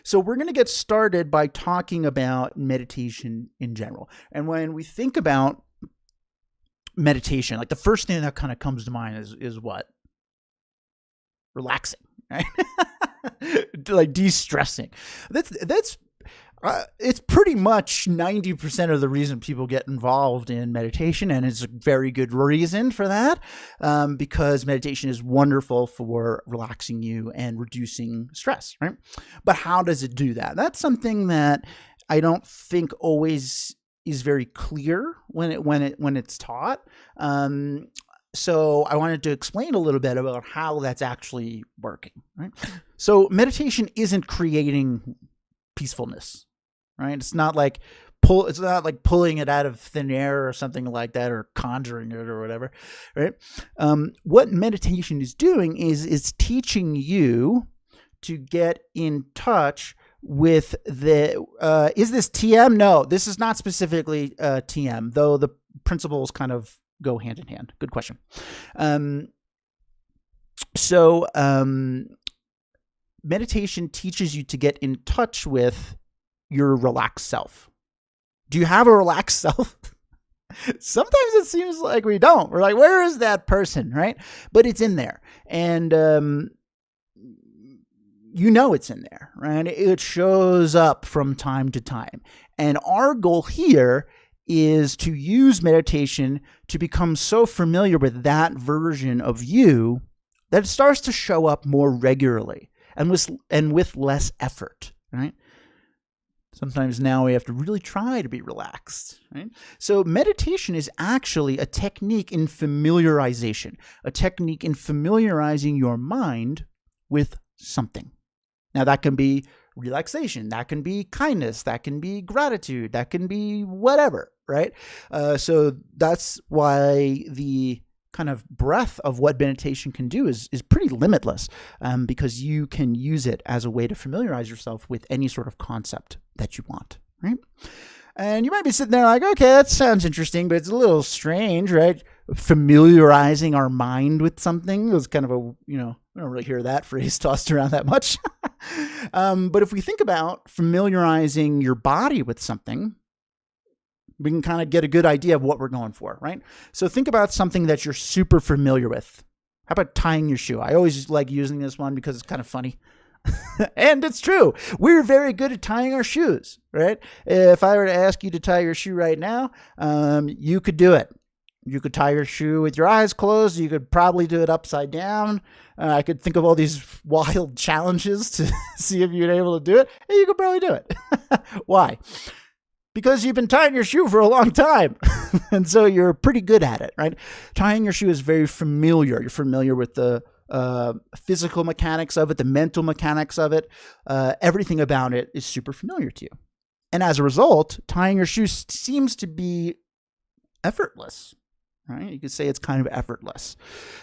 So we're going to get started by talking about meditation in general. And when we think about meditation, like the first thing that kind of comes to mind is what? Relaxing, right? Like de-stressing. That's it's pretty much 90% of the reason people get involved in meditation, and it's a very good reason for that, because meditation is wonderful for relaxing you and reducing stress, right? But how does it do that? That's something that I don't think always is very clear when it's taught. So I wanted to explain a little bit about how that's actually working, right? So meditation isn't creating peacefulness, right? It's not like pulling it out of thin air or something like that, or conjuring it or whatever, right? What meditation is doing is teaching you to get in touch with the, is this TM? No, this is not specifically TM, though the principles kind of go hand in hand. Good question. So meditation teaches you to get in touch with your relaxed self. Do you have a relaxed self? Sometimes it seems like we don't. We're like, where is that person, right? But it's in there. And it's in there, right? It shows up from time to time. And our goal here is to use meditation to become so familiar with that version of you that it starts to show up more regularly and with less effort, right? Sometimes now we have to really try to be relaxed, right? So meditation is actually a technique in familiarization, a technique in familiarizing your mind with something. Now that can be relaxation, that can be kindness, that can be gratitude, that can be whatever, right? So that's why the kind of breadth of what meditation can do is pretty limitless, because you can use it as a way to familiarize yourself with any sort of concept that you want, right? And you might be sitting there like, okay, that sounds interesting, but it's a little strange, right? Familiarizing our mind with something is kind of I don't really hear that phrase tossed around that much. But if we think about familiarizing your body with something, we can kind of get a good idea of what we're going for, right? So think about something that you're super familiar with. How about tying your shoe? I always like using this one because it's kind of funny. And it's true. We're very good at tying our shoes, right? If I were to ask you to tie your shoe right now, you could do it. You could tie your shoe with your eyes closed. You could probably do it upside down. I could think of all these wild challenges to see if you're able to do it. And you could probably do it. Why? Because you've been tying your shoe for a long time. And so you're pretty good at it, right? Tying your shoe is very familiar. You're familiar with the physical mechanics of it, the mental mechanics of it. Everything about it is super familiar to you. And as a result, tying your shoe seems to be effortless, right? You could say it's kind of effortless.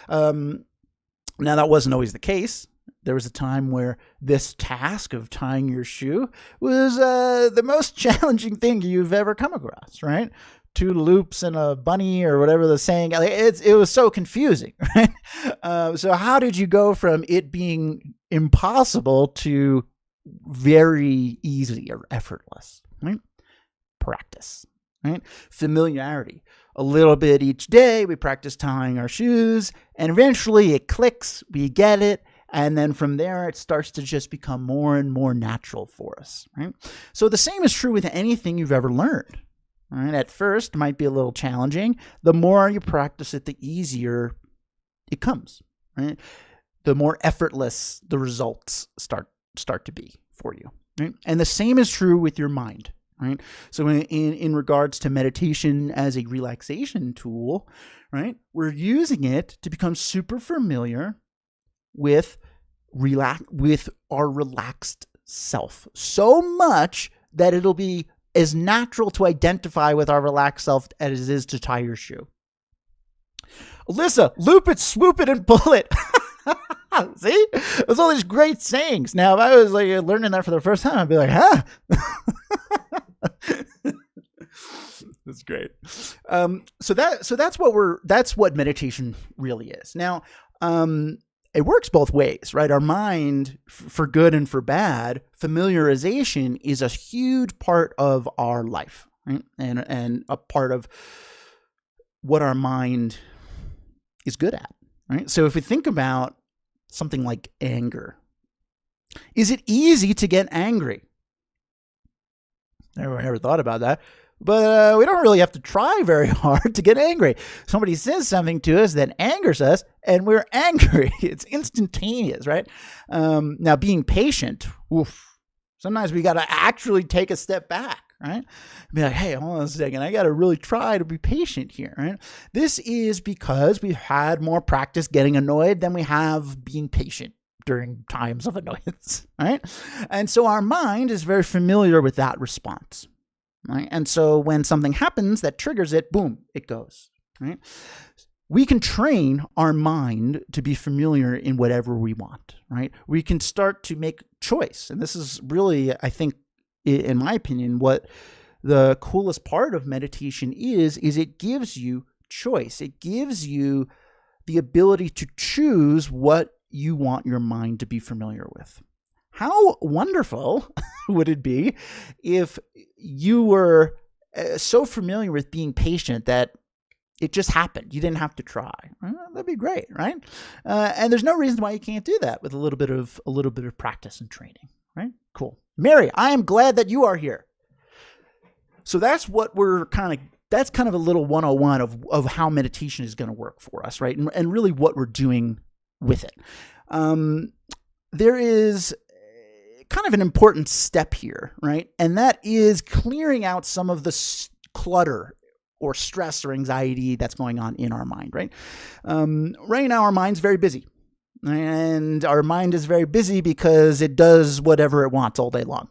Now, that wasn't always the case. There was a time where this task of tying your shoe was the most challenging thing you've ever come across, right? 2 loops and a bunny or whatever the saying. It was so confusing, right? So how did you go from it being impossible to very easy or effortless, right? Practice, right? Familiarity. A little bit each day, we practice tying our shoes, and eventually it clicks, we get it, and then from there, it starts to just become more and more natural for us, right? So the same is true with anything you've ever learned, right? At first, it might be a little challenging. The more you practice it, the easier it comes, right? The more effortless the results start to be for you, right? And the same is true with your mind, right? So in regards to meditation as a relaxation tool, right, we're using it to become super familiar with our relaxed self, so much that it'll be as natural to identify with our relaxed self as it is to tie your shoe. Alyssa, loop it, swoop it, and pull it. See? There's all these great sayings. Now, if I was like learning that for the first time, I'd be like, huh? That's great. So that's what meditation really is. Now, it works both ways, right? Our mind, for good and for bad, familiarization is a huge part of our life, right? And a part of what our mind is good at, right? So if we think about something like anger, is it easy to get angry? Never thought about that. But we don't really have to try very hard to get angry. Somebody says something to us that angers us, and we're angry. It's instantaneous, right? Now, being patient, sometimes we got to actually take a step back, right? Be like, hey, hold on a second. I got to really try to be patient here, right? This is because we've had more practice getting annoyed than we have being patient during times of annoyance, right? And so our mind is very familiar with that response. Right? And so when something happens that triggers it, boom, it goes. Right? We can train our mind to be familiar in whatever we want. Right? We can start to make choice. And this is really, I think, in my opinion, what the coolest part of meditation is it gives you choice. It gives you the ability to choose what you want your mind to be familiar with. How wonderful would it be if you were so familiar with being patient that it just happened? You didn't have to try. That'd be great, right? And there's no reason why you can't do that with a little bit of practice and training, right? Cool. Mary, I am glad that you are here. So that's what that's kind of a little 101 of how meditation is going to work for us, right? And really what we're doing with it. There is kind of an important step here, right? And that is clearing out some of the clutter or stress or anxiety that's going on in our mind, right? Right now, our mind's very busy. And our mind is very busy because it does whatever it wants all day long,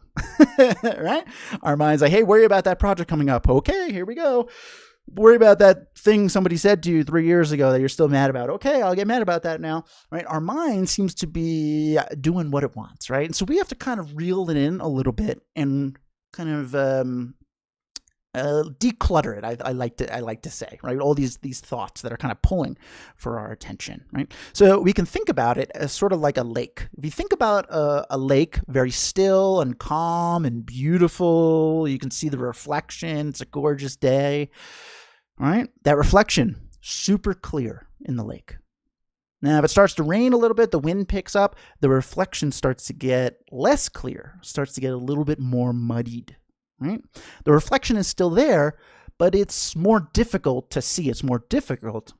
right? Our mind's like, hey, worry about that project coming up. Okay, here we go. Worry about that thing somebody said to you 3 years ago that you're still mad about. Okay, I'll get mad about that now, right? Our mind seems to be doing what it wants, right? And so we have to kind of reel it in a little bit and kind of declutter it. I like to say, right? All these thoughts that are kind of pulling for our attention, right? So we can think about it as sort of like a lake. If you think about a lake, very still and calm and beautiful, you can see the reflection. It's a gorgeous day. All right, that reflection, super clear in the lake. Now, if it starts to rain a little bit, the wind picks up, the reflection starts to get less clear, starts to get a little bit more muddied, right? The reflection is still there, but it's more difficult to see. It's more difficult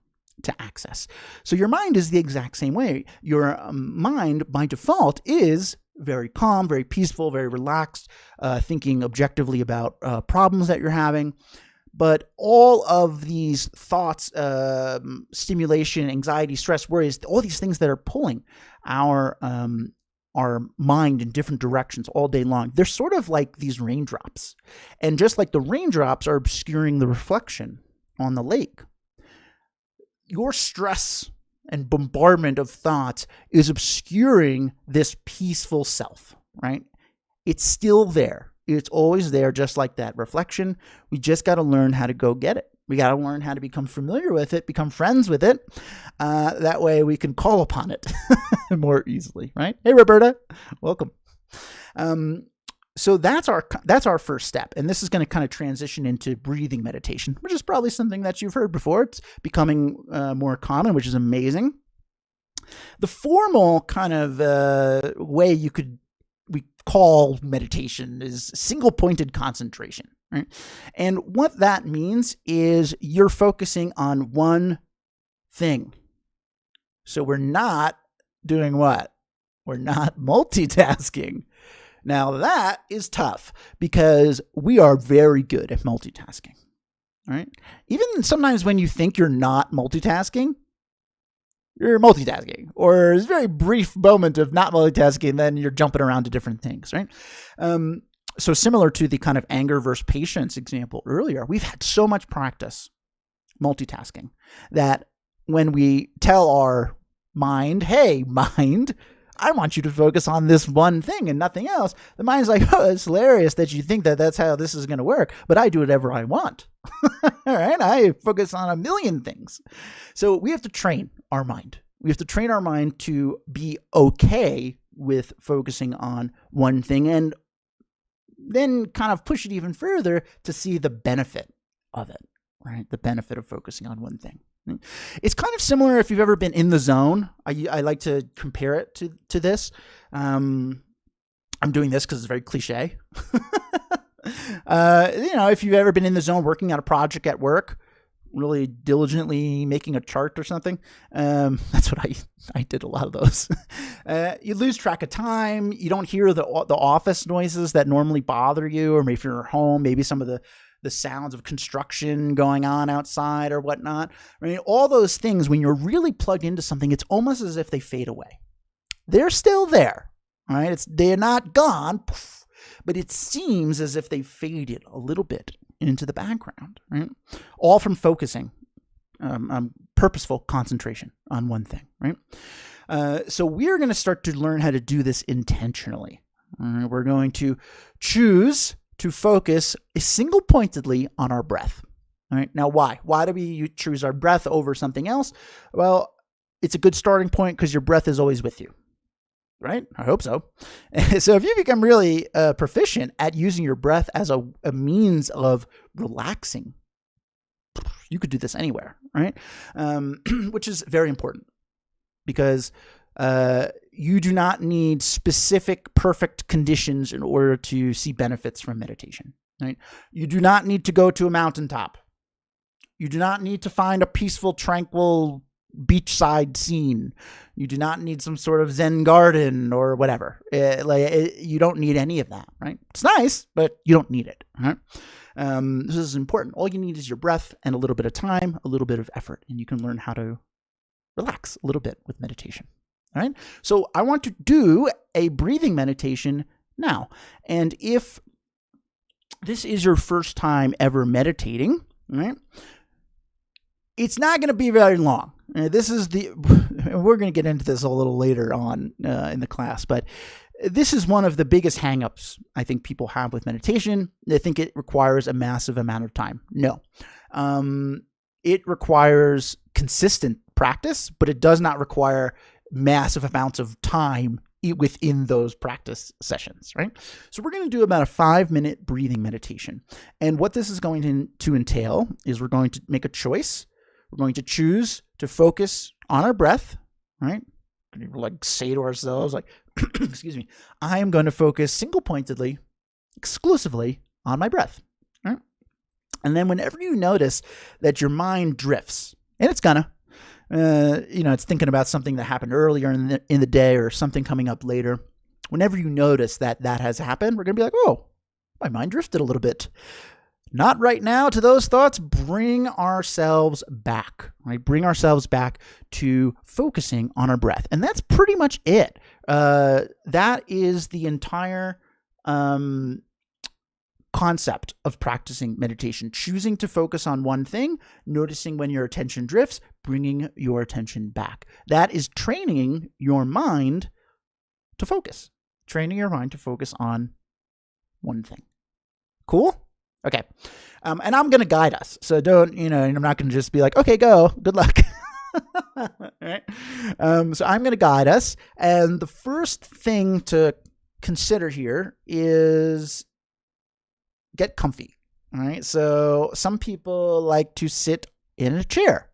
to access. So your mind is the exact same way. Your mind, by default, is very calm, very peaceful, very relaxed, thinking objectively about problems that you're having. But all of these thoughts, stimulation, anxiety, stress, worries, all these things that are pulling our mind in different directions all day long, they're sort of like these raindrops. And just like the raindrops are obscuring the reflection on the lake, your stress and bombardment of thoughts is obscuring this peaceful self, right? It's still there. It's always there, just like that reflection. We just got to learn how to go get it. We got to learn how to become familiar with it, become friends with it. That way we can call upon it more easily, right? Hey, Roberta, welcome. So that's our first step. And this is going to kind of transition into breathing meditation, which is probably something that you've heard before. It's becoming more common, which is amazing. The formal kind of way we call meditation is single-pointed concentration, right? And what that means is you're focusing on one thing. So we're not doing what? We're not multitasking. Now that is tough because we are very good at multitasking, right? Even sometimes when you think you're not multitasking, you're multitasking, or there's a very brief moment of not multitasking, then you're jumping around to different things, right? So similar to the kind of anger versus patience example earlier, we've had so much practice multitasking that when we tell our mind, hey, mind, I want you to focus on this one thing and nothing else, the mind's like, oh, it's hilarious that you think that that's how this is going to work, but I do whatever I want. All right, I focus on a million things. So we have to train our mind, We have to train our mind to be okay with focusing on one thing, and then kind of push it even further to see the benefit of it, right? The benefit of focusing on one thing. It's kind of similar if you've ever been in the zone. I like to compare it to this. I'm doing this because it's very cliche. If you've ever been in the zone working on a project at work, really diligently making a chart or something. That's what I did a lot of those. You lose track of time. You don't hear the office noises that normally bother you, or maybe if you're at home, maybe some of the sounds of construction going on outside or whatnot. I mean, all those things, when you're really plugged into something, it's almost as if they fade away. They're still there, right? They're not gone, but it seems as if they faded a little bit into the background, right? All from focusing, purposeful concentration on one thing, right? So we're going to start to learn how to do this intentionally. We're going to choose to focus single pointedly on our breath. All right. Now, why? Why do we choose our breath over something else? Well, it's a good starting point because your breath is always with you. Right? I hope so. So if you become really proficient at using your breath as a means of relaxing, you could do this anywhere, right? Which is very important because you do not need specific perfect conditions in order to see benefits from meditation, right? You do not need to go to a mountaintop. You do not need to find a peaceful, tranquil beachside scene. You do not need some sort of Zen garden or whatever. You don't need any of that, right? It's nice, but you don't need it, right? This is important. All you need is your breath and a little bit of time, a little bit of effort, and you can learn how to relax a little bit with meditation. All right. So I want to do a breathing meditation now. And if this is your first time ever meditating, right, it's not going to be very long. This is we're going to get into this a little later on in the class, but this is one of the biggest hangups I think people have with meditation. They think it requires a massive amount of time. No. It requires consistent practice, but it does not require massive amounts of time within those practice sessions, right? So we're going to do about a 5-minute breathing meditation. And what this is going to entail is we're going to make a choice. We're going to choose to focus on our breath, right? Like say to ourselves, like, excuse me, I am going to focus single pointedly, exclusively on my breath, right? And then whenever you notice that your mind drifts, and it's gonna, it's thinking about something that happened earlier in the day or something coming up later. Whenever you notice that has happened, we're going to be like, oh, my mind drifted a little bit. Not right now to those thoughts. Bring ourselves back, right? Bring ourselves back to focusing on our breath. And that's pretty much it. That is the entire concept of practicing meditation, choosing to focus on one thing, noticing when your attention drifts, bringing your attention back. That is training your mind to focus, training your mind to focus on one thing. Cool? Okay. And I'm going to guide us. So don't, I'm not going to just be like, okay, go, good luck. All right. So I'm going to guide us. And the first thing to consider here is get comfy. All right. So some people like to sit in a chair.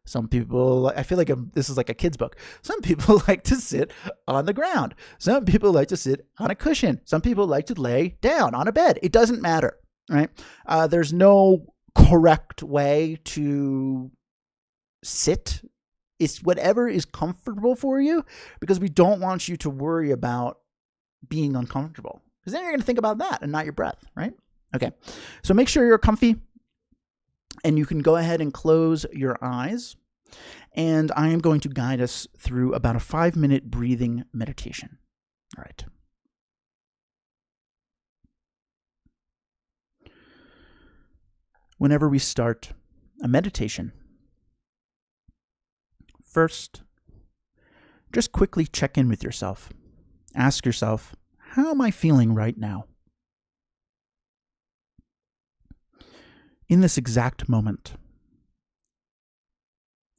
Some people, I feel like this is like a kid's book. Some people like to sit on the ground. Some people like to sit on a cushion. Some people like to lay down on a bed. It doesn't matter, right? There's no correct way to sit. It's whatever is comfortable for you, because we don't want you to worry about being uncomfortable, because then you're going to think about that and not your breath, right? Okay, so make sure you're comfy, and you can go ahead and close your eyes, and I am going to guide us through about a 5-minute breathing meditation. All right. Whenever we start a meditation, first, just quickly check in with yourself. Ask yourself, how am I feeling right now? In this exact moment,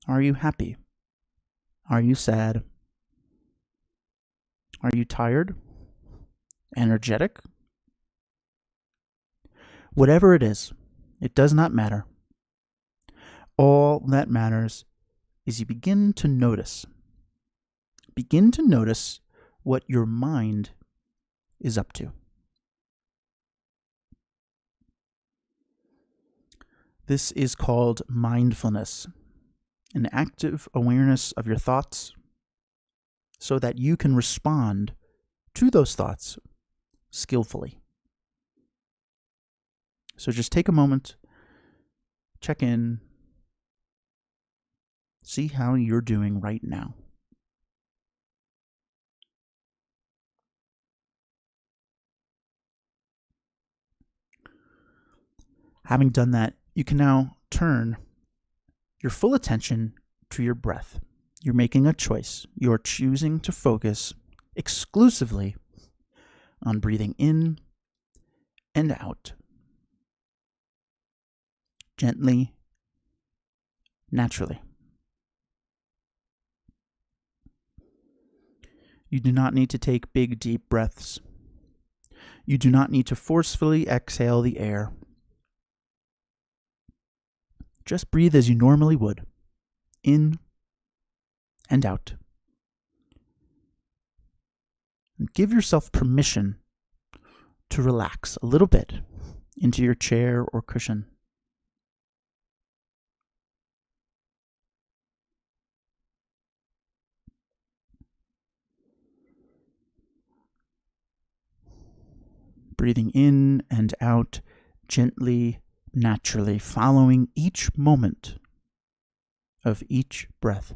are you happy? Are you sad? Are you tired? Energetic? Whatever it is, it does not matter. All that matters is you begin to notice. Begin to notice what your mind is up to. This is called mindfulness, an active awareness of your thoughts so that you can respond to those thoughts skillfully. So just take a moment, check in, see how you're doing right now. Having done that, you can now turn your full attention to your breath. You're making a choice. You're choosing to focus exclusively on breathing in and out. Gently, naturally. You do not need to take big, deep breaths. You do not need to forcefully exhale the air. Just breathe as you normally would, in and out. And give yourself permission to relax a little bit into your chair or cushion. Breathing in and out gently, naturally, following each moment of each breath.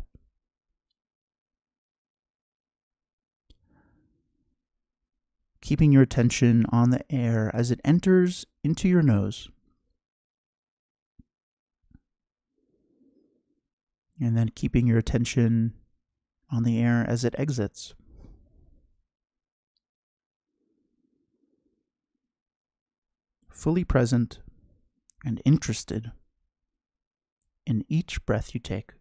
Keeping your attention on the air as it enters into your nose. And then keeping your attention on the air as it exits. Fully present and interested in each breath you take,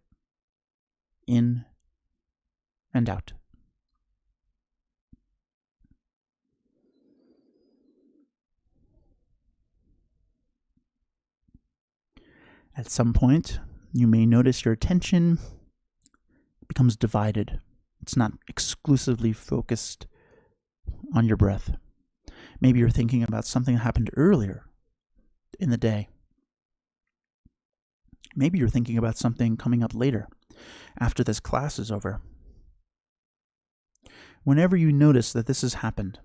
in and out. At some point, you may notice your attention becomes divided. It's not exclusively focused on your breath. Maybe you're thinking about something that happened earlier in the day. Maybe you're thinking about something coming up later, after this class is over. Whenever you notice that this has happened,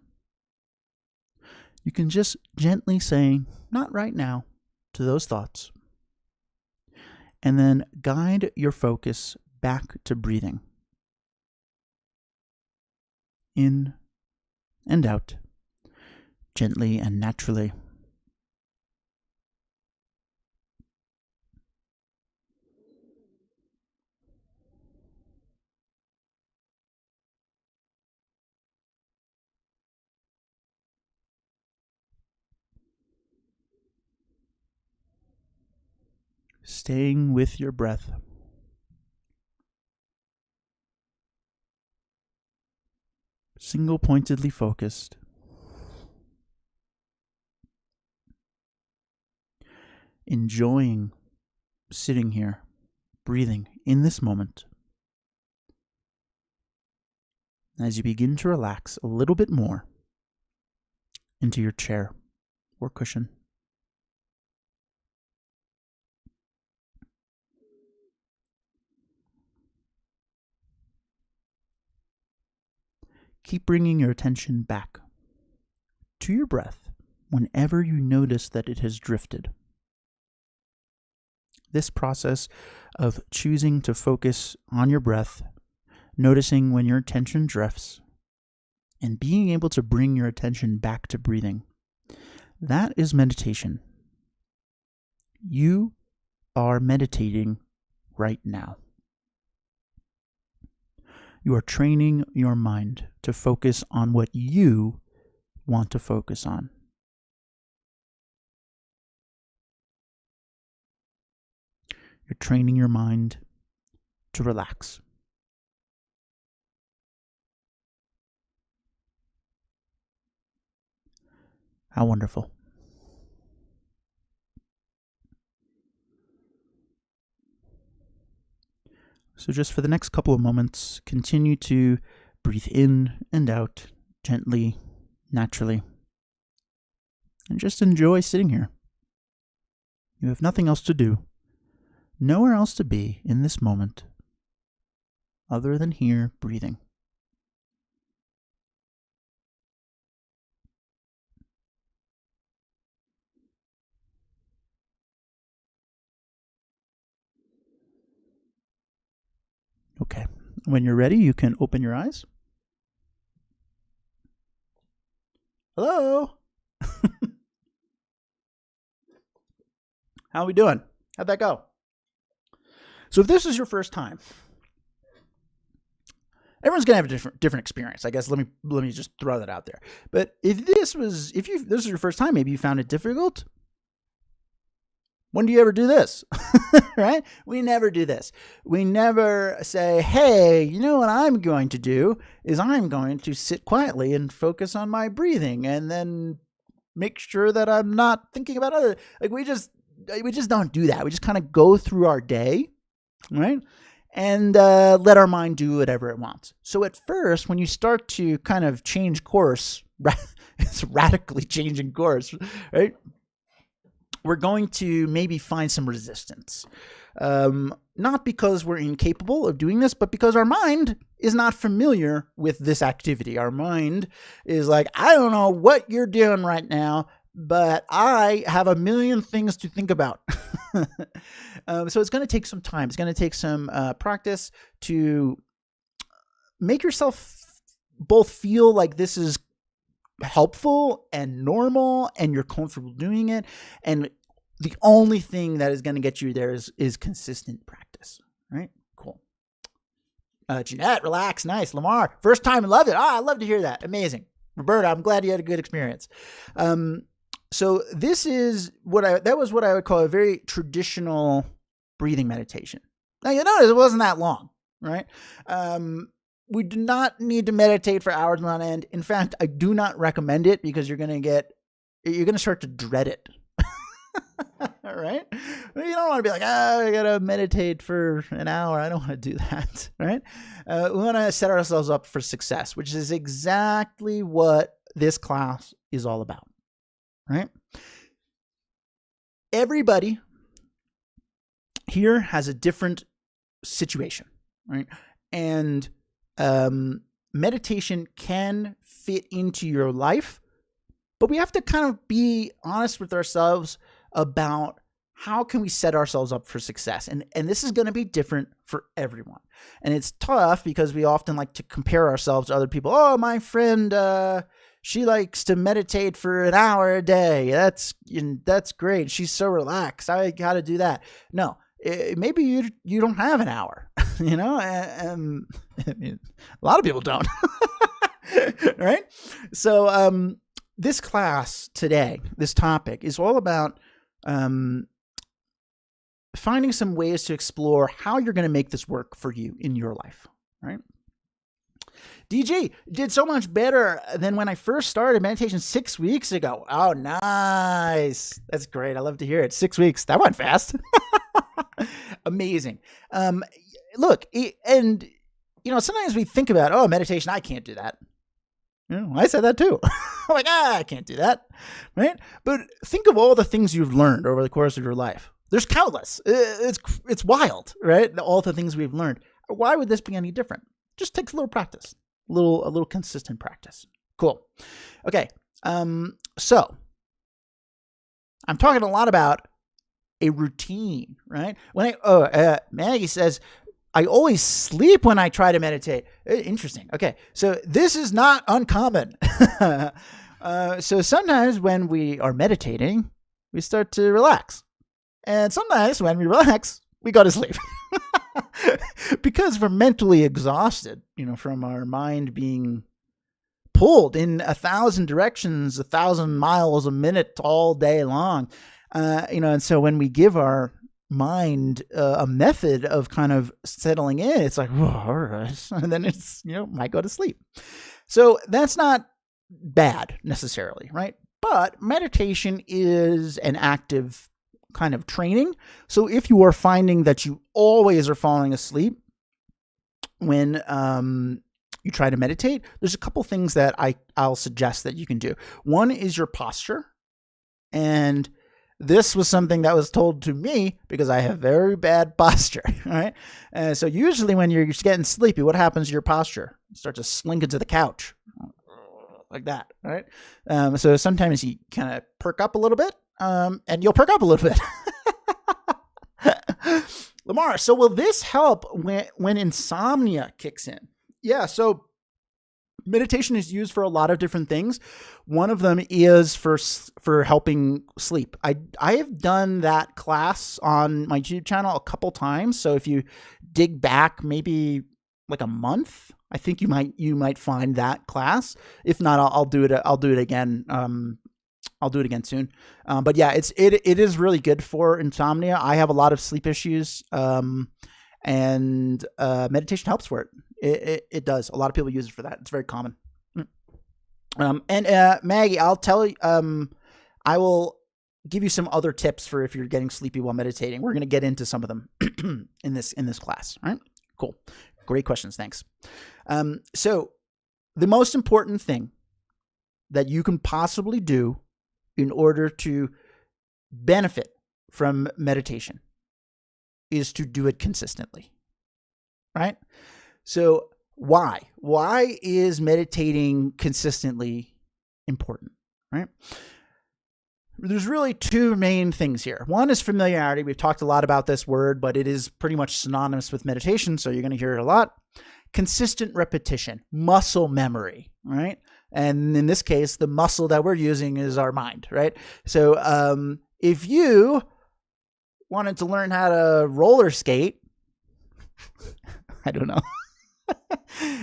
you can just gently say, "Not right now," to those thoughts, and then guide your focus back to breathing. In and out, gently and naturally. Staying with your breath. Single-pointedly focused. Enjoying sitting here, breathing in this moment. As you begin to relax a little bit more into your chair or cushion. Keep bringing your attention back to your breath whenever you notice that it has drifted. This process of choosing to focus on your breath, noticing when your attention drifts, and being able to bring your attention back to breathing, that is meditation. You are meditating right now. You are training your mind to focus on what you want to focus on. You're training your mind to relax. How wonderful. So just for the next couple of moments, continue to breathe in and out gently, naturally, and just enjoy sitting here. You have nothing else to do, nowhere else to be in this moment other than here breathing. Okay. When you're ready, you can open your eyes. Hello? How are we doing? How'd that go? So if this is your first time, everyone's gonna have a different experience. I guess let me just throw that out there. But if this is your first time, maybe you found it difficult. When do you ever do this? Right? We never do this. We never say, hey, you know what I'm going to do is I'm going to sit quietly and focus on my breathing and then make sure that I'm not thinking about other. Like we just don't do that. We just kind of go through our day, right? And let our mind do whatever it wants. So at first, when you start to kind of change course, it's radically changing course, right? We're going to maybe find some resistance. Not because we're incapable of doing this, but because our mind is not familiar with this activity. Our mind is like, I don't know what you're doing right now, but I have a million things to think about. So it's going to take some time. It's going to take some practice to make yourself both feel like this is helpful and normal and you're comfortable doing it. And the only thing that is going to get you there is consistent practice, right? Cool. Jeanette, relax. Nice. Lamar, first time, loved it. I love to hear that. Amazing. Roberta, I'm glad you had a good experience. So this is that was what I would call a very traditional breathing meditation. Now you notice it wasn't that long, right? We do not need to meditate for hours on end. In fact, I do not recommend it because you're going to start to dread it. All right. You don't want to be like, I got to meditate for an hour. I don't want to do that. Right. We want to set ourselves up for success, which is exactly what this class is all about. Right. Everybody here has a different situation. Right. And meditation can fit into your life, but we have to kind of be honest with ourselves about how can we set ourselves up for success. And this is going to be different for everyone. And it's tough because we often like to compare ourselves to other people. Oh, my friend, she likes to meditate for an hour a day. That's great. She's so relaxed. I got to do that. No, maybe you don't have an hour. You know, I mean, a lot of people don't. Right? So this class today, this topic is all about finding some ways to explore how you're going to make this work for you in your life, right? DG did so much better than when I first started meditation 6 weeks ago. Oh, nice. That's great. I love to hear it. 6 weeks. That went fast. Amazing. Look, and sometimes we think about, meditation, I can't do that. I said that too. I'm like, I can't do that, right? But think of all the things you've learned over the course of your life. There's countless. It's wild, right? All the things we've learned. Why would this be any different? Just takes a little practice, a little consistent practice. Cool. Okay. So I'm talking a lot about a routine, right? Maggie says, I always sleep when I try to meditate. Interesting. Okay. So this is not uncommon. So sometimes when we are meditating, we start to relax. And sometimes when we relax, we go to sleep. Because we're mentally exhausted, from our mind being pulled in 1,000 directions, 1,000 miles a minute all day long. And so when we give our mind a method of kind of settling in, it's like, whoa, all right. And then it's, might go to sleep. So that's not bad necessarily, right? But meditation is an active kind of training. So if you are finding that you always are falling asleep when you try to meditate, there's a couple things that I'll suggest that you can do. One is your posture. And this was something that was told to me because I have very bad posture, right? So usually when you're getting sleepy, what happens to your posture? You start to slink into the couch like that, right? So sometimes you kind of perk up a little bit, and you'll perk up a little bit. Lamar, so will this help when insomnia kicks in? Yeah, so meditation is used for a lot of different things. One of them is for helping sleep. I have done that class on my YouTube channel a couple times. So if you dig back maybe like a month, I think you might find that class. If not, I'll do it again. I'll do it again soon. But yeah, it is really good for insomnia. I have a lot of sleep issues, and meditation helps for it. It does. A lot of people use it for that. It's very common. And Maggie, I'll tell you, I will give you some other tips for if you're getting sleepy while meditating. We're going to get into some of them in this class. All right? Cool. Great questions. Thanks. So the most important thing that you can possibly do in order to benefit from meditation is to do it consistently, right? So why? Why is meditating consistently important, right? There's really two main things here. One is familiarity. We've talked a lot about this word, but it is pretty much synonymous with meditation, so you're going to hear it a lot. Consistent repetition, muscle memory, right? And in this case, the muscle that we're using is our mind, right? So if you wanted to learn how to roller skate, I don't know.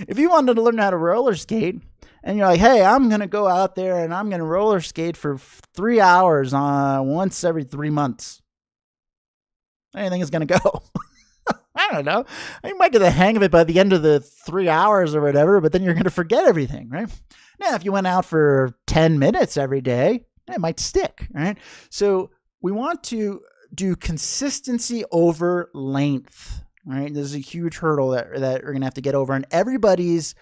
If you wanted to learn how to roller skate and you're like, hey, I'm going to go out there and I'm going to roller skate for 3 hours once every 3 months, how do you think it's going to go? I don't know. You might get the hang of it by the end of the 3 hours or whatever, but then you're going to forget everything, right? Now, if you went out for 10 minutes every day, it might stick, right? So we want to do consistency over length, right? This is a huge hurdle that we're going to have to get over. And everybody's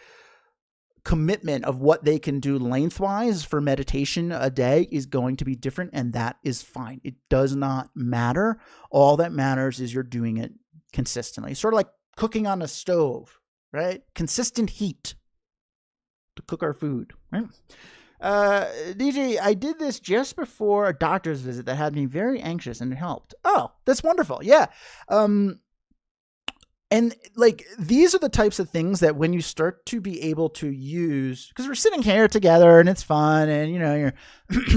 commitment of what they can do lengthwise for meditation a day is going to be different, and that is fine. It does not matter. All that matters is you're doing it consistently. Sort of like cooking on a stove, right? Consistent heat to cook our food, right? DJ, I did this just before a doctor's visit that had me very anxious, and it helped. Oh, that's wonderful. Yeah. And like, these are the types of things that when you start to be able to use, because we're sitting here together and it's fun and, you know, you're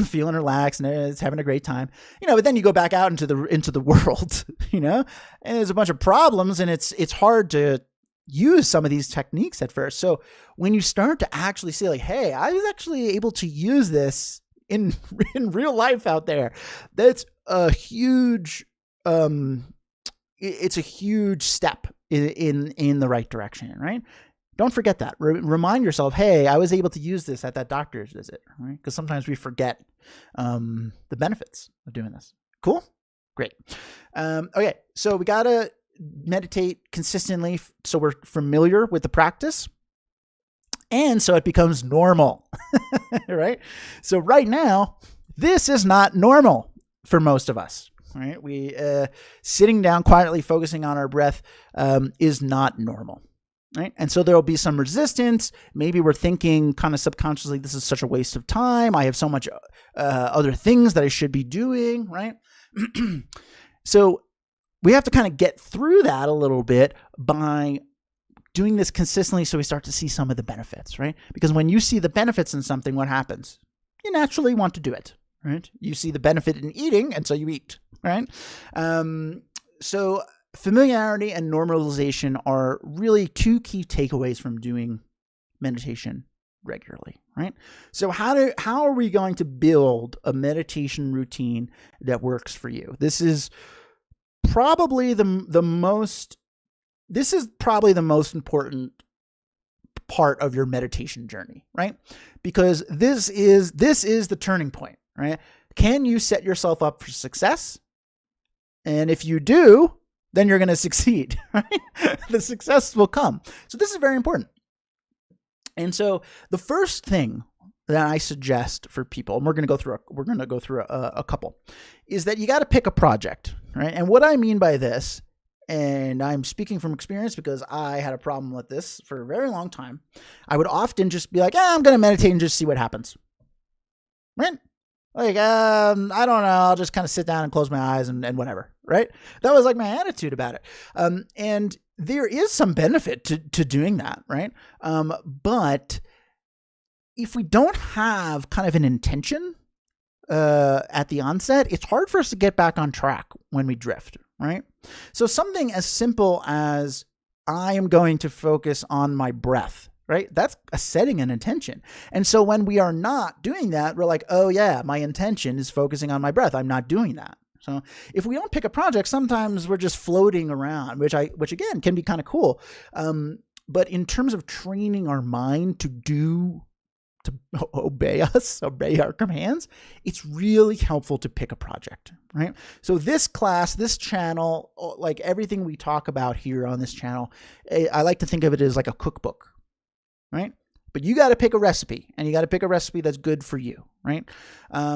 feeling relaxed and it's having a great time, you know, but then you go back out into the world, you know, and there's a bunch of problems and it's hard to use some of these techniques at first. So when you start to actually see like, hey, I was actually able to use this in real life out there, that's a huge, it's a huge step in the right direction, right? Don't forget that. Remind yourself, hey, I was able to use this at that doctor's visit, right? Because sometimes we forget the benefits of doing this. Cool? Great. Okay, so we got to meditate consistently so we're familiar with the practice and so it becomes normal, right? So right now, this is not normal for most of us. Right, we sitting down quietly, focusing on our breath is not normal, right? And so there will be some resistance. Maybe we're thinking kind of subconsciously, this is such a waste of time. I have so much other things that I should be doing, right? So we have to kind of get through that a little bit by doing this consistently so we start to see some of the benefits, right? Because when you see the benefits in something, what happens? You naturally want to do it. Right? You see the benefit in eating, and so you eat, right? So familiarity and normalization are really two key takeaways from doing meditation regularly, right? So how are we going to build a meditation routine that works for you? This is probably the most important part of your meditation journey, right? Because this is the turning point, right? Can you set yourself up for success? And if you do, then you're going to succeed, right? The success will come. So this is very important. And so the first thing that I suggest for people, and we're going to go through a couple, is that you got to pick a project, right? And what I mean by this, and I'm speaking from experience because I had a problem with this for a very long time, I would often just be like, I'm going to meditate and just see what happens, right? Like, I don't know, I'll just kind of sit down and close my eyes and whatever, right? That was like my attitude about it. And there is some benefit to doing that, right? But if we don't have kind of an intention at the onset, it's hard for us to get back on track when we drift, right? So something as simple as I am going to focus on my breath, right? That's setting an intention. And so when we are not doing that, we're like, oh yeah, my intention is focusing on my breath. I'm not doing that. So if we don't pick a project, sometimes we're just floating around, which again can be kind of cool. But in terms of training our mind to obey our commands, it's really helpful to pick a project, right? So this class, this channel, like everything we talk about here on this channel, I like to think of it as like a cookbook, right? But you got to pick a recipe, and you got to pick a recipe that's good for you, right?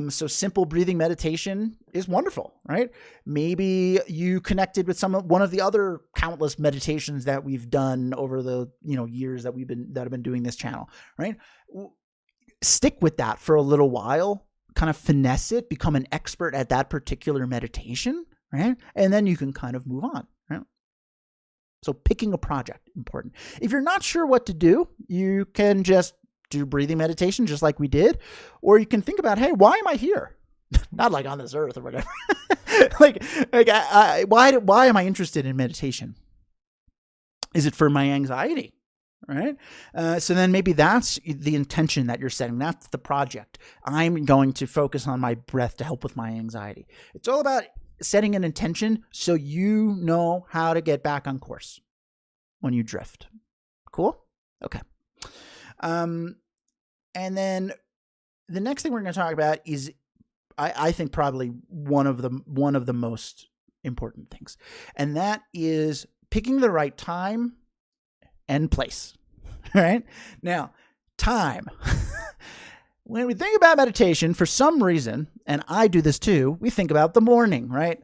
So simple breathing meditation is wonderful, right? Maybe you connected with one of the other countless meditations that we've done over the years that I've been doing this channel, right? Stick with that for a little while, kind of finesse it, become an expert at that particular meditation, right? And then you can kind of move on, right? So picking a project, important. If you're not sure what to do, you can just do breathing meditation just like we did, or you can think about, hey, why am I here? Not like on this earth or whatever. Why am I interested in meditation? Is it for my anxiety? Right? So then maybe that's the intention that you're setting. That's the project. I'm going to focus on my breath to help with my anxiety. It's all about setting an intention so you know how to get back on course when you drift. Cool? Okay. And then the next thing we're going to talk about is, I think probably one of the most important things, and that is picking the right time and place. Right? Now, time. When we think about meditation, for some reason, and I do this too, we think about the morning, right?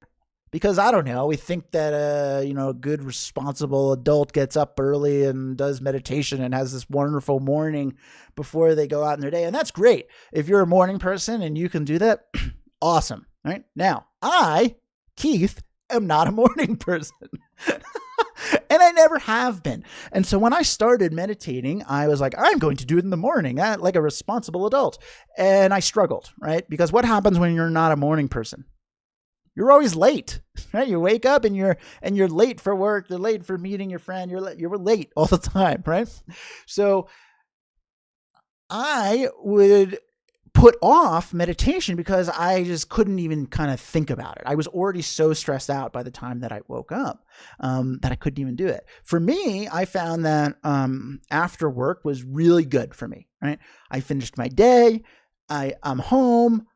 Because I don't know, we think that a good responsible adult gets up early and does meditation and has this wonderful morning before they go out in their day, and that's great. If you're a morning person and you can do that, awesome, right? Now, Keith, am not a morning person. And I never have been. And so when I started meditating, I was like, I'm going to do it in the morning, like a responsible adult. And I struggled, right? Because what happens when you're not a morning person? You're always late, right? You wake up and you're late for work. You're late for meeting your friend. You're late all the time, right? So I would put off meditation because I just couldn't even kind of think about it. I was already so stressed out by the time that I woke up that I couldn't even do it. For me, I found that after work was really good for me, right? I finished my day. I'm home.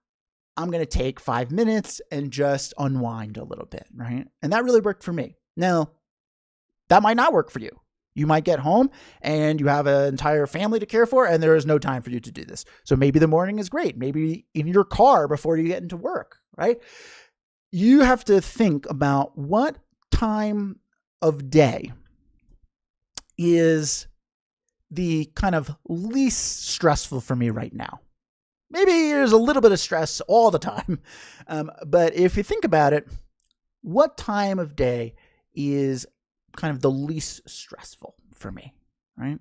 I'm going to take 5 minutes and just unwind a little bit, right? And that really worked for me. Now, that might not work for you. You might get home and you have an entire family to care for, and there is no time for you to do this. So maybe the morning is great. Maybe in your car before you get into work, right? You have to think about what time of day is the kind of least stressful for me right now. Maybe there's a little bit of stress all the time. But if you think about it, what time of day is kind of the least stressful for me, right?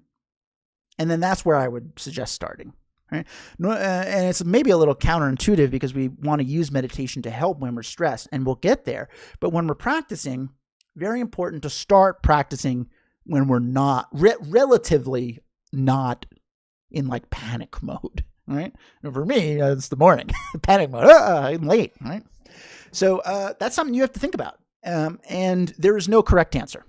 And then that's where I would suggest starting, right? And it's maybe a little counterintuitive because we want to use meditation to help when we're stressed, and we'll get there. But when we're practicing, very important to start practicing when we're not, relatively not in like panic mode, right? And for me, it's the morning, panic mode, I'm late, right? So that's something you have to think about. And there is no correct answer.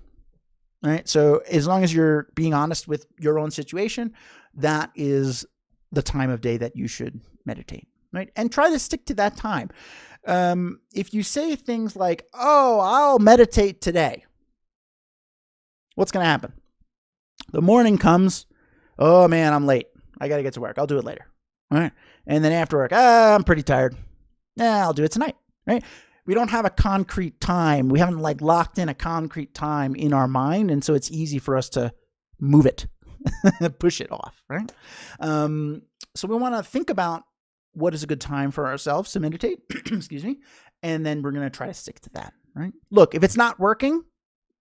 right? So as long as you're being honest with your own situation, that is the time of day that you should meditate, right? And try to stick to that time. If you say things like, oh, I'll meditate today, what's going to happen? The morning comes, oh man, I'm late. I got to get to work. I'll do it later. All right. And then after work, I'm pretty tired. I'll do it tonight, right? We don't have a concrete time. We haven't like locked in a concrete time in our mind. And so it's easy for us to move it, push it off, right? So we want to think about what is a good time for ourselves to meditate, excuse me. And then we're going to try to stick to that, right? Look, if it's not working,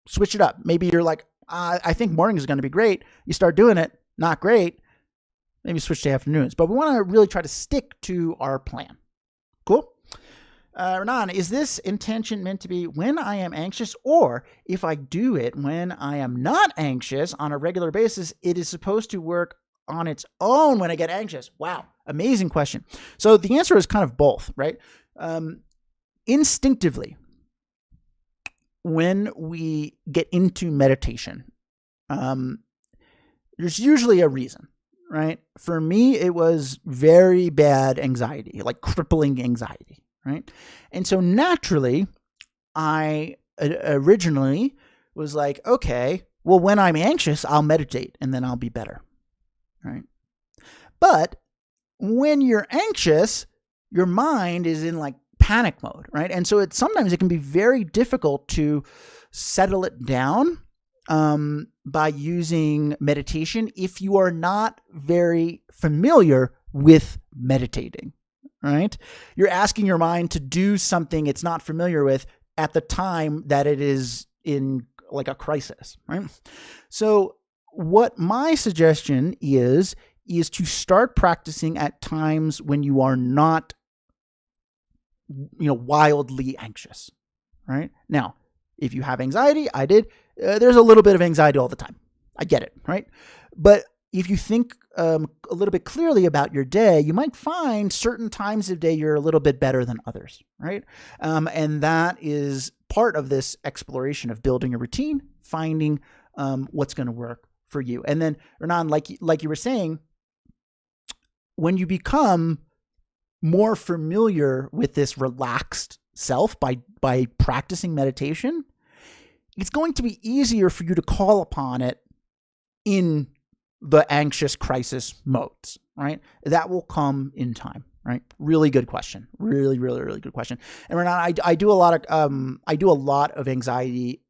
switch it up. Maybe you're like, I think morning is going to be great. You start doing it, not great. Maybe switch to afternoons. But we want to really try to stick to our plan. Cool? Renan, is this intention meant to be when I am anxious, or if I do it when I am not anxious on a regular basis, it is supposed to work on its own when I get anxious? Wow. Amazing question. So the answer is kind of both, right? Instinctively, when we get into meditation, there's usually a reason, right? For me, it was very bad anxiety, like crippling anxiety, right? And so naturally, I originally was like, okay, well, when I'm anxious, I'll meditate and then I'll be better, right? But when you're anxious, your mind is in like panic mode, right? And so sometimes it can be very difficult to settle it down by using meditation if you are not very familiar with meditating, right? You're asking your mind to do something it's not familiar with at the time that it is in like a crisis, right? So what my suggestion is to start practicing at times when you are not, wildly anxious, right? Now, if you have anxiety, I did, there's a little bit of anxiety all the time. I get it, right? But if you think a little bit clearly about your day, you might find certain times of day you're a little bit better than others, right? And that is part of this exploration of building a routine, finding what's going to work for you. And then, Renan, like you were saying, when you become more familiar with this relaxed self by practicing meditation, it's going to be easier for you to call upon it in the anxious crisis modes, right? That will come in time, right? Really good question. Really, really, really good question. And Renan, I do a lot of anxiety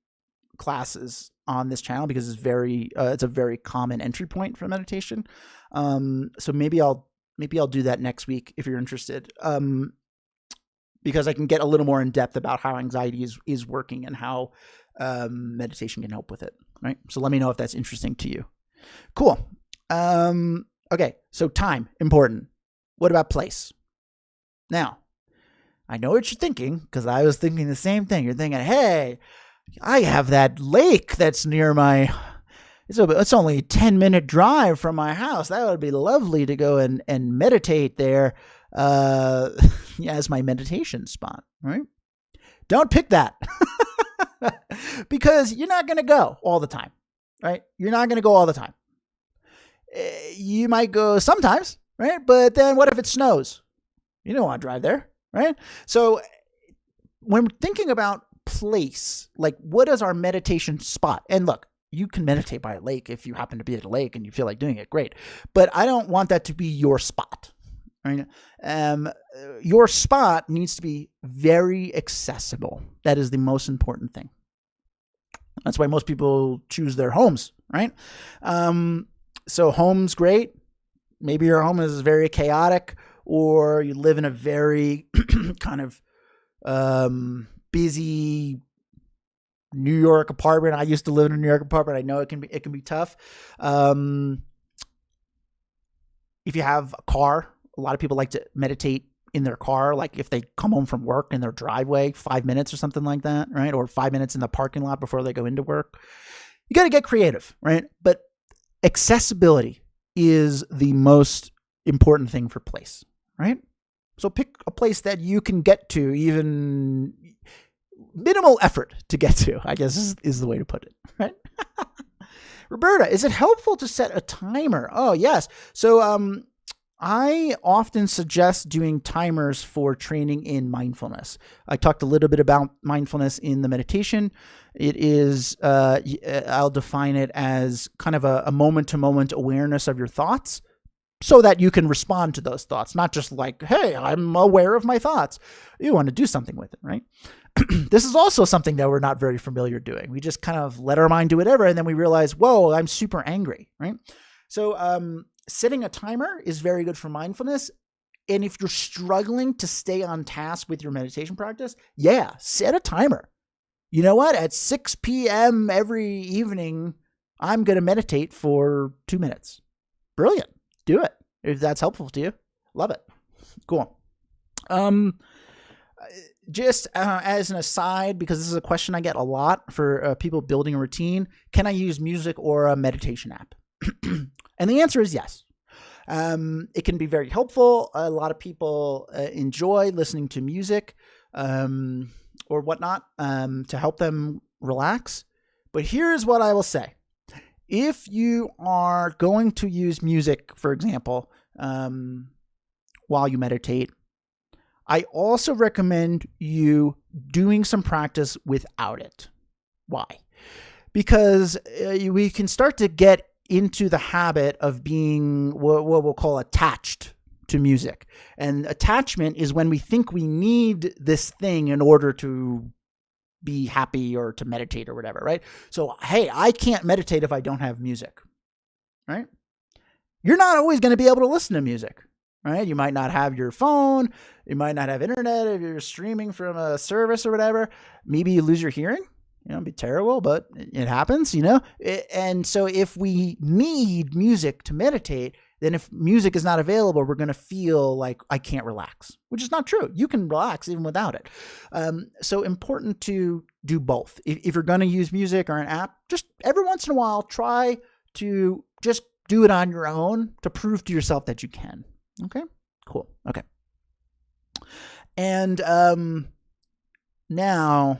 classes on this channel because it's a very common entry point for meditation. So maybe I'll do that next week if you're interested, because I can get a little more in depth about how anxiety is working and how meditation can help with it, right? So let me know if that's interesting to you. Cool. Okay, so time, important. What about place? Now, I know what you're thinking, because I was thinking the same thing. You're thinking, hey, I have that lake that's near my... It's only a 10-minute drive from my house. That would be lovely to go and meditate there as my meditation spot, right? Don't pick that because you're not going to go all the time, right? You're not going to go all the time. You might go sometimes, right? But then what if it snows? You don't want to drive there, right? So when we're thinking about place, like what is our meditation spot? And look, you can meditate by a lake if you happen to be at a lake and you feel like doing it, great. But I don't want that to be your spot, right? Your spot needs to be very accessible. That is the most important thing. That's why most people choose their homes, right? So home's great. Maybe your home is very chaotic, or you live in a very kind of busy New York apartment. I used to live in a New York apartment. I know it can be tough. If you have a car, a lot of people like to meditate in their car, like if they come home from work in their driveway, 5 minutes or something like that, right? Or 5 minutes in the parking lot before they go into work. You got to get creative, right? But accessibility is the most important thing for place, right? So pick a place that you can get to, even minimal effort to get to, I guess is the way to put it, right? Roberta, is it helpful to set a timer? Oh, yes. So I often suggest doing timers for training in mindfulness. I talked a little bit about mindfulness in the meditation. It is, I'll define it as kind of a moment-to-moment awareness of your thoughts so that you can respond to those thoughts, not just like, hey, I'm aware of my thoughts. You want to do something with it, right? This is also something that we're not very familiar doing. We just kind of let our mind do whatever, and then we realize, whoa, I'm super angry, right? So setting a timer is very good for mindfulness. And if you're struggling to stay on task with your meditation practice, yeah, set a timer. You know what? At 6 p.m. every evening, I'm going to meditate for 2 minutes. Brilliant. Do it if that's helpful to you. Love it. Cool. Just as an aside, because this is a question I get a lot for people building a routine, can I use music or a meditation app? And the answer is yes. It can be very helpful. A lot of people enjoy listening to music or whatnot to help them relax. But here's what I will say. If you are going to use music, for example, while you meditate, I also recommend you doing some practice without it. Why? Because we can start to get into the habit of being what we'll call attached to music. And attachment is when we think we need this thing in order to be happy or to meditate or whatever, right? So, hey, I can't meditate if I don't have music, right? You're not always going to be able to listen to music. Right? You might not have your phone. You might not have internet if you're streaming from a service or whatever. Maybe you lose your hearing. It'd be terrible, but it happens, And so if we need music to meditate, then if music is not available, we're going to feel like I can't relax, which is not true. You can relax even without it. So important to do both. If you're going to use music or an app, just every once in a while, try to just do it on your own to prove to yourself that you can. Okay, cool. Okay. And now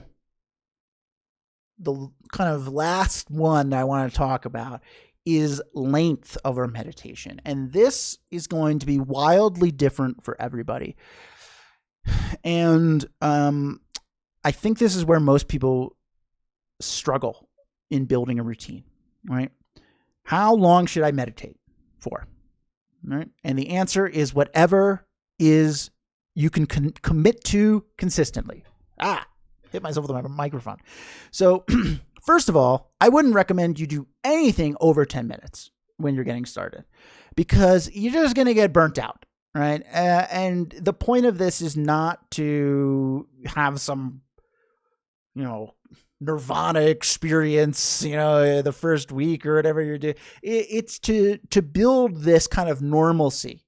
the kind of last one I want to talk about is length of our meditation. And this is going to be wildly different for everybody. And I think this is where most people struggle in building a routine, right? How long should I meditate for? Right? And the answer is whatever is you can commit to consistently. Hit myself with my microphone. So first of all, I wouldn't recommend you do anything over 10 minutes when you're getting started because you're just going to get burnt out, right? And the point of this is not to have some, nirvana experience, the first week or whatever you're doing. It's to build this kind of normalcy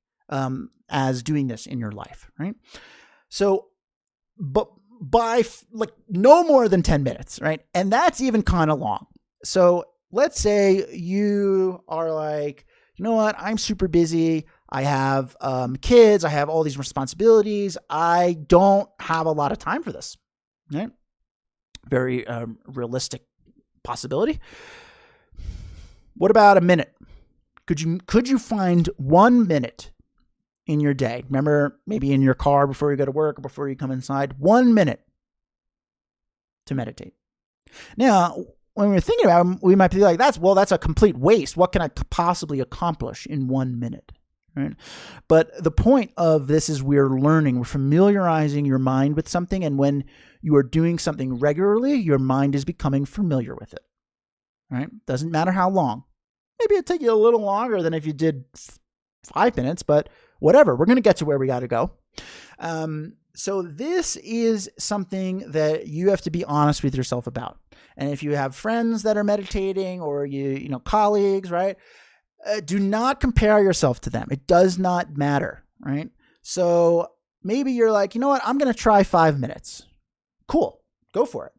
as doing this in your life, right? So, but by no more than 10 minutes, right? And that's even kind of long. So let's say you are like, you know what? I'm super busy. I have kids. I have all these responsibilities. I don't have a lot of time for this, right? Very realistic possibility. What about a minute? Could you find 1 minute in your day? Remember, maybe in your car before you go to work or before you come inside, 1 minute to meditate. Now, when we're thinking about it, we might be like, that's a complete waste. What can I possibly accomplish in 1 minute? Right? But the point of this is we're familiarizing your mind with something. And when you are doing something regularly, your mind is becoming familiar with it. Right? Doesn't matter how long. Maybe it'll take you a little longer than if you did 5 minutes, but whatever. We're going to get to where we got to go. So this is something that you have to be honest with yourself about. And if you have friends that are meditating or colleagues, right? Do not compare yourself to them. It does not matter, right? So maybe you're like, you know what? I'm going to try 5 minutes. Cool. Go for it.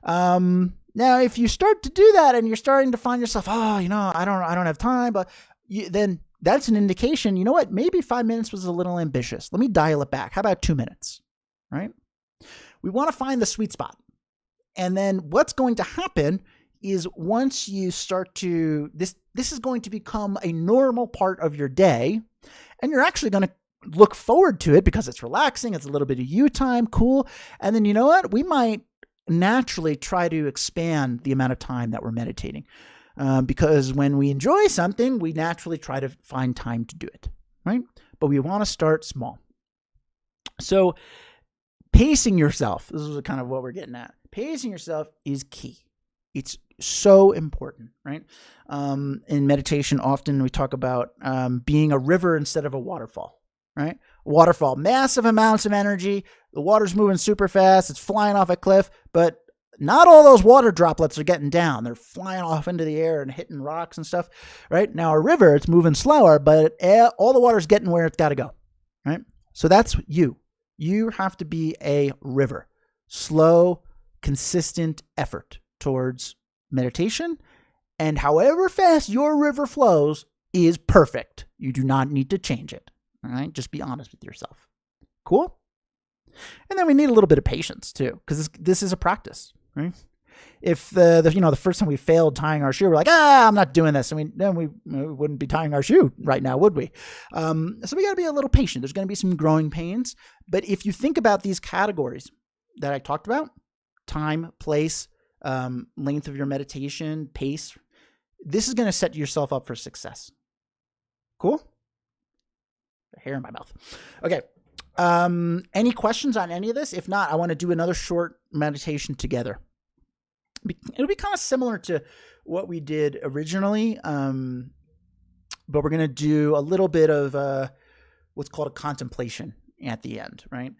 Now, if you start to do that and you're starting to find yourself, I don't have time, but then that's an indication, you know what? Maybe 5 minutes was a little ambitious. Let me dial it back. How about 2 minutes, right? We want to find the sweet spot. And then what's going to happen is once you start to, this is going to become a normal part of your day, and you're actually going to look forward to it because it's relaxing. It's a little bit of you time, cool. And then you know what? We might naturally try to expand the amount of time that we're meditating. Because when we enjoy something, we naturally try to find time to do it, right? But we want to start small. So pacing yourself, this is kind of what we're getting at. Pacing yourself is key. It's so important, right? In meditation, often we talk about being a river instead of a waterfall, right? Waterfall, massive amounts of energy. The water's moving super fast. It's flying off a cliff, but not all those water droplets are getting down. They're flying off into the air and hitting rocks and stuff, right? Now a river, it's moving slower, but all the water's getting where it's got to go, right? So that's you. You have to be a river. Slow, consistent effort towards meditation. And however fast your river flows is perfect. You do not need to change it, all right? Just be honest with yourself. Cool? And then we need a little bit of patience too, because this is a practice, right? If the first time we failed tying our shoe, we're like, I'm not doing this. I mean, then we wouldn't be tying our shoe right now, would we? So we got to be a little patient. There's going to be some growing pains. But if you think about these categories that I talked about, time, place, length of your meditation, pace, this is going to set yourself up for success. Cool? Hair in my mouth. Okay. Any questions on any of this? If not, I want to do another short meditation together. It'll be kind of similar to what we did originally, but we're going to do a little bit of what's called a contemplation at the end, right?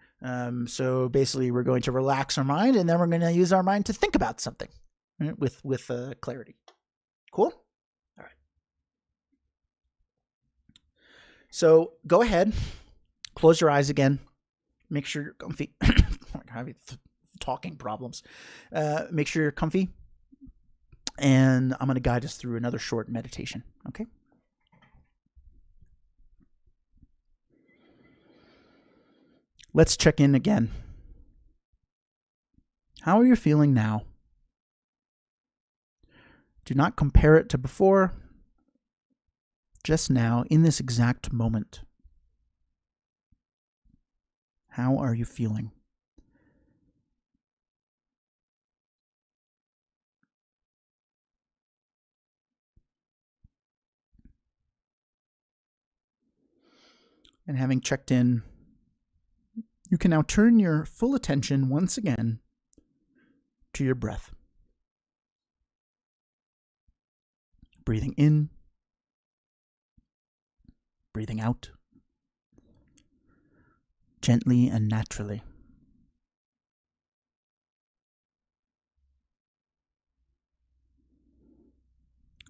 So basically, we're going to relax our mind, and then we're going to use our mind to think about something, right? with clarity. Cool? All right. So go ahead. Close your eyes again. Make sure you're comfy. I'm having talking problems. Make sure you're comfy. And I'm going to guide us through another short meditation. Okay? Let's check in again. How are you feeling now? Do not compare it to before. Just now, in this exact moment. How are you feeling? And having checked in, you can now turn your full attention once again to your breath. Breathing in, breathing out, gently and naturally.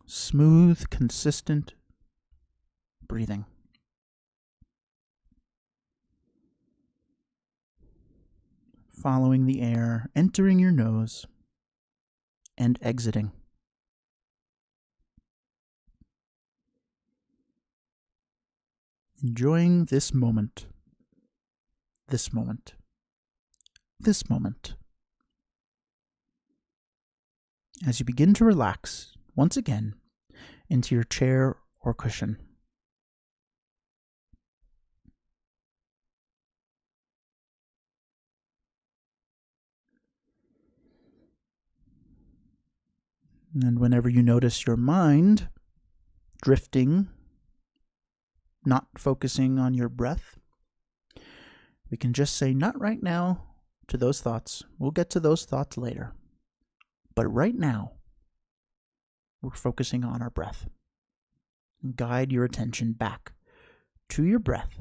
Smooth, consistent breathing. Following the air, entering your nose and exiting. Enjoying this moment, this moment, this moment. As you begin to relax once again into your chair or cushion. And whenever you notice your mind drifting, not focusing on your breath, we can just say, not right now, to those thoughts. We'll get to those thoughts later. But right now, we're focusing on our breath. Guide your attention back to your breath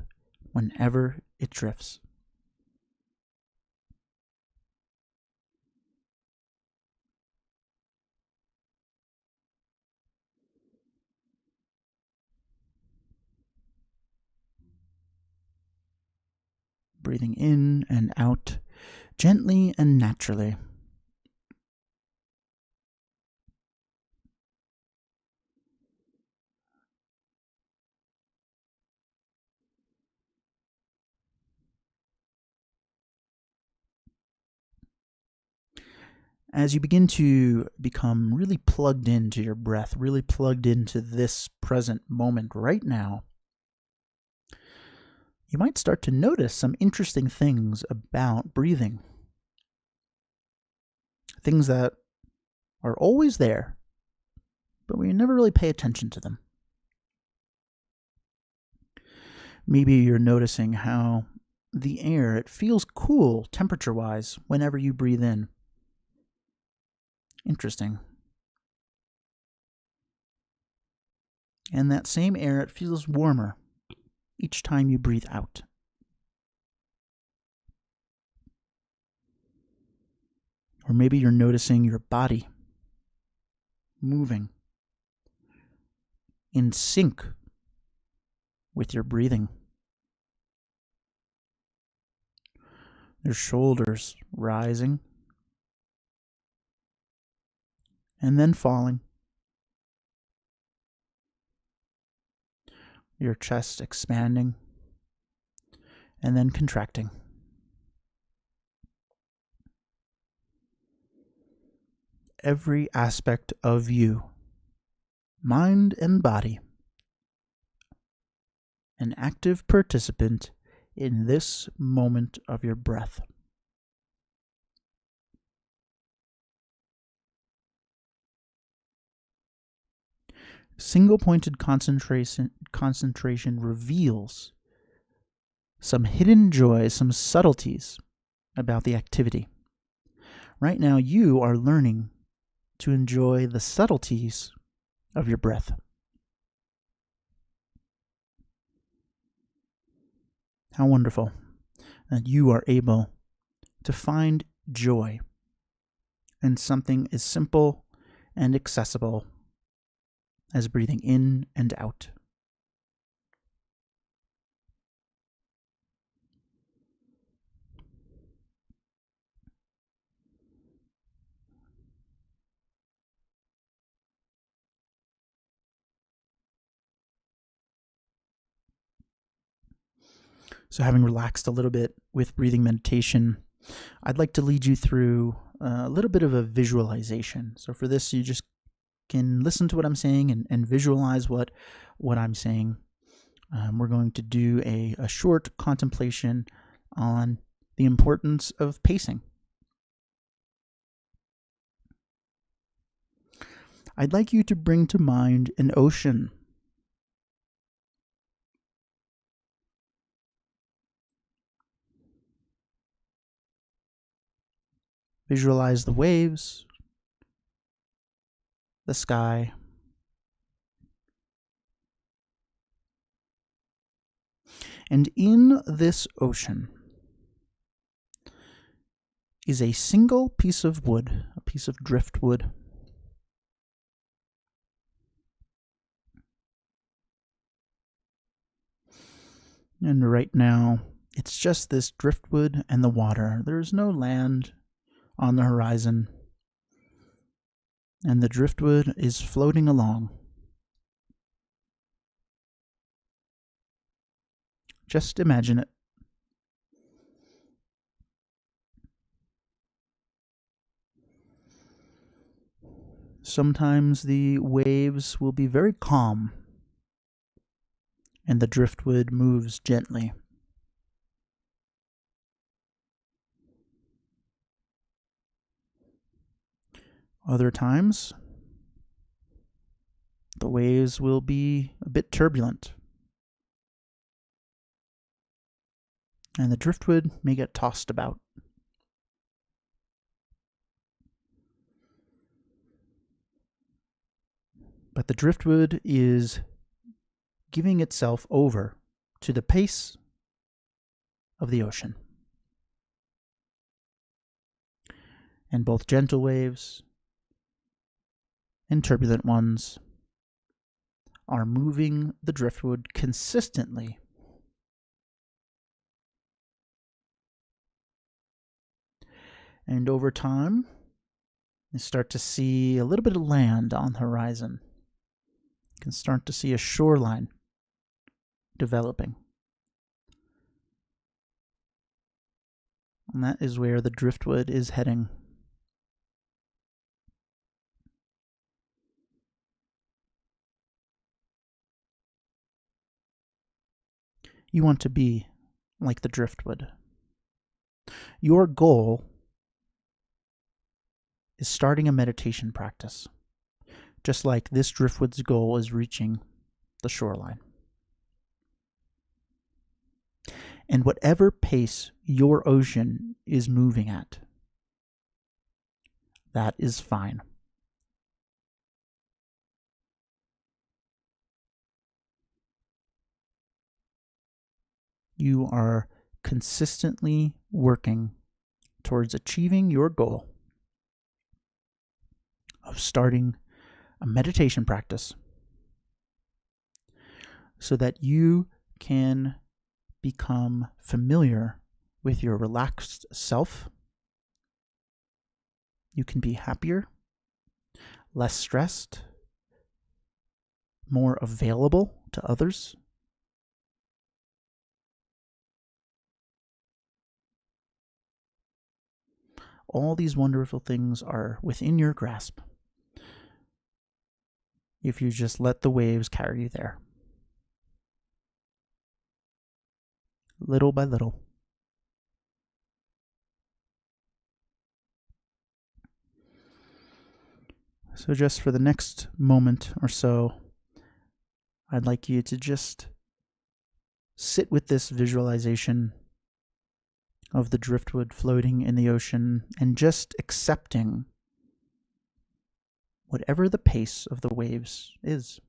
whenever it drifts. Breathing in and out gently and naturally. as you begin to become really plugged into your breath, really plugged into this present moment right now, you might start to notice some interesting things about breathing. Things that are always there, but we never really pay attention to them. Maybe you're noticing how the air, it feels cool temperature-wise whenever you breathe in. Interesting. And that same air, it feels warmer each time you breathe out. Or maybe you're noticing your body moving in sync with your breathing. Your shoulders rising and then falling. Your chest expanding and then contracting. Every aspect of you, mind and body, an active participant in this moment of your breath. Single-pointed concentration reveals some hidden joy, some subtleties about the activity. Right now, you are learning to enjoy the subtleties of your breath. How wonderful that you are able to find joy in something as simple and accessible as breathing in and out. So having relaxed a little bit with breathing meditation, I'd like to lead you through a little bit of a visualization. So for this, you just can listen to what I'm saying and visualize what I'm saying. We're going to do a short contemplation on the importance of pacing. I'd like you to bring to mind an ocean. Visualize the waves, the sky, and in this ocean is a single piece of wood, a piece of driftwood. And right now, it's just this driftwood and the water. There's no land on the horizon, and the driftwood is floating along. Just imagine it. Sometimes the waves will be very calm, and the driftwood moves gently. Other times, the waves will be a bit turbulent, and the driftwood may get tossed about. But the driftwood is giving itself over to the pace of the ocean. And both gentle waves and turbulent ones are moving the driftwood consistently. And over time, you start to see a little bit of land on the horizon. You can start to see a shoreline developing. And that is where the driftwood is heading. You want to be like the driftwood. Your goal is starting a meditation practice, just like this driftwood's goal is reaching the shoreline. And whatever pace your ocean is moving at, that is fine. You are consistently working towards achieving your goal of starting a meditation practice so that you can become familiar with your relaxed self. You can be happier, less stressed, more available to others. All these wonderful things are within your grasp if you just let the waves carry you there. Little by little. So just for the next moment or so, I'd like you to just sit with this visualization of the driftwood floating in the ocean and just accepting whatever the pace of the waves is.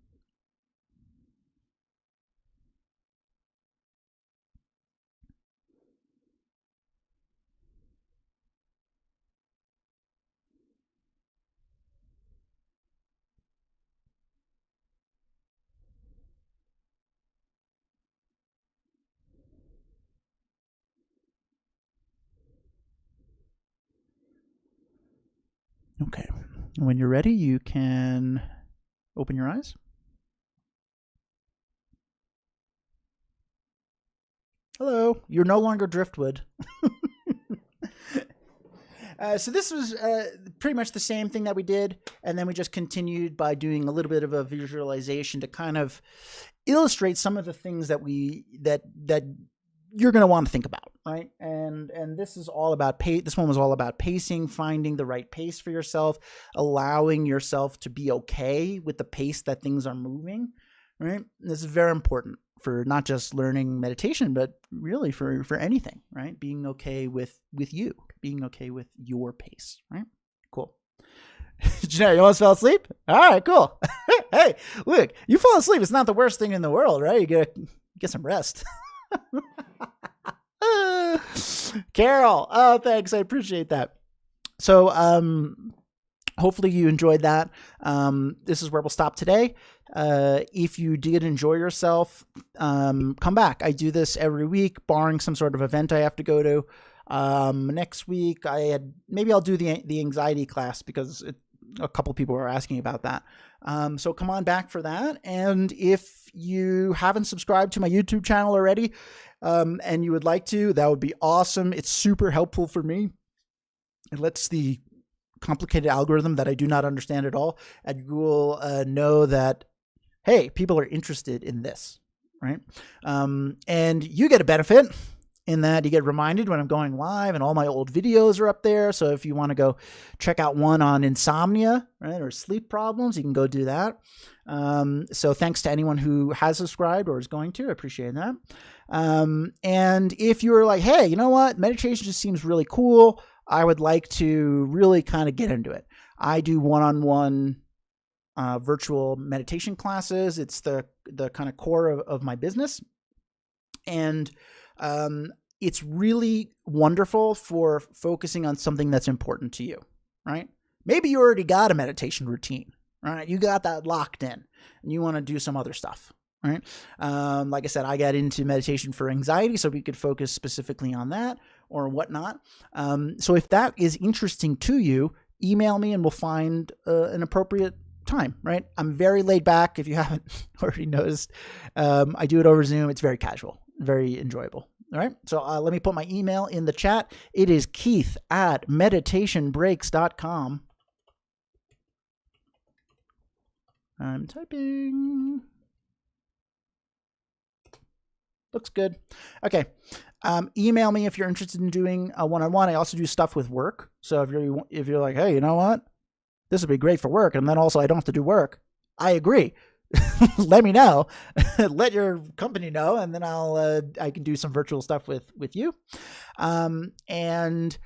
Okay. When you're ready, you can open your eyes. Hello. You're no longer driftwood. So this was pretty much the same thing that we did, and then we just continued by doing a little bit of a visualization to kind of illustrate some of the things that that you're going to want to think about, right? And this is all about this one was all about pacing, finding the right pace for yourself, allowing yourself to be okay with the pace that things are moving, right? This is very important for not just learning meditation, but really for anything, right? Being okay with you, being okay with your pace, right? Cool. Janelle, you almost fell asleep? All right, cool. Hey, look, you fall asleep. It's not the worst thing in the world, right? You get some rest. Carol, oh, thanks. I appreciate that. So, hopefully you enjoyed that. This is where we'll stop today. If you did enjoy yourself, come back. I do this every week, barring some sort of event I have to go to. Next week, maybe I'll do the anxiety class because a couple people were asking about that. So come on back for that. And if you haven't subscribed to my YouTube channel already, and you would like to, that would be awesome. It's super helpful for me. It lets the complicated algorithm that I do not understand at all at Google know that, hey, people are interested in this, right? And you get a benefit in that you get reminded when I'm going live, and all my old videos are up there. So if you want to go check out one on insomnia, right, or sleep problems, you can go do that. So thanks to anyone who has subscribed or is going to. I appreciate that. And if you're like, hey, you know what? Meditation just seems really cool. I would like to really kind of get into it. I do one-on-one virtual meditation classes. It's the kind of core of my business. And it's really wonderful for focusing on something that's important to you, right? Maybe you already got a meditation routine, right? You got that locked in and you want to do some other stuff, right? Like I said, I got into meditation for anxiety, so we could focus specifically on that or whatnot. So if that is interesting to you, email me and we'll find an appropriate time, right? I'm very laid back. If you haven't already noticed, I do it over Zoom. It's very casual, very enjoyable. All right. So let me put my email in the chat. It is keith@meditationbreaks.com. I'm typing. Looks good. Okay. Email me if you're interested in doing a one-on-one. I also do stuff with work. So if you're like, hey, you know what? This would be great for work. And then also I don't have to do work. I agree. Let me know. Let your company know. And then I can do some virtual stuff with you. And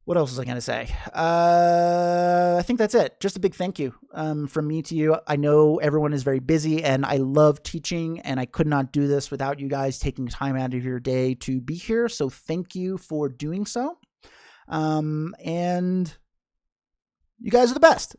what else was I going to say? I think that's it. Just a big thank you from me to you. I know everyone is very busy and I love teaching, and I could not do this without you guys taking time out of your day to be here. So thank you for doing so. And you guys are the best.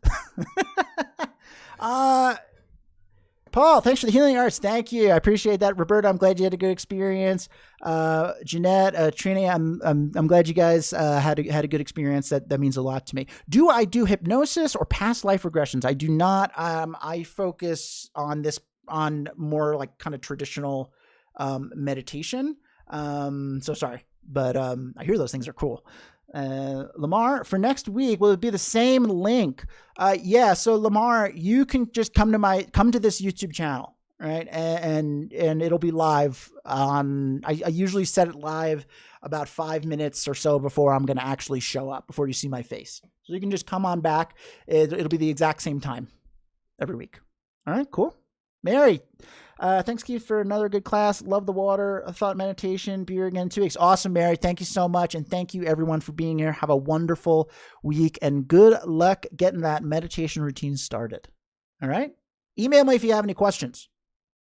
Paul, thanks for the healing arts. Thank you. I appreciate that. Roberta, I'm glad you had a good experience. Jeanette, Trini, I'm glad you guys had a good experience. That means a lot to me. Do I do hypnosis or past life regressions? I do not. I focus on more like kind of traditional meditation. So sorry, but I hear those things are cool. Lamar, for next week, will it be the same link? Yeah. So Lamar, you can just come to this YouTube channel, right? And it'll be live on, I usually set it live about 5 minutes or so before I'm going to actually show up, before you see my face. So you can just come on back. It'll be the exact same time every week. All right, cool. Mary, thanks, Keith, for another good class. Love the water, thought meditation. Be here again in 2 weeks. Awesome, Mary. Thank you so much. And thank you, everyone, for being here. Have a wonderful week and good luck getting that meditation routine started. All right? Email me if you have any questions.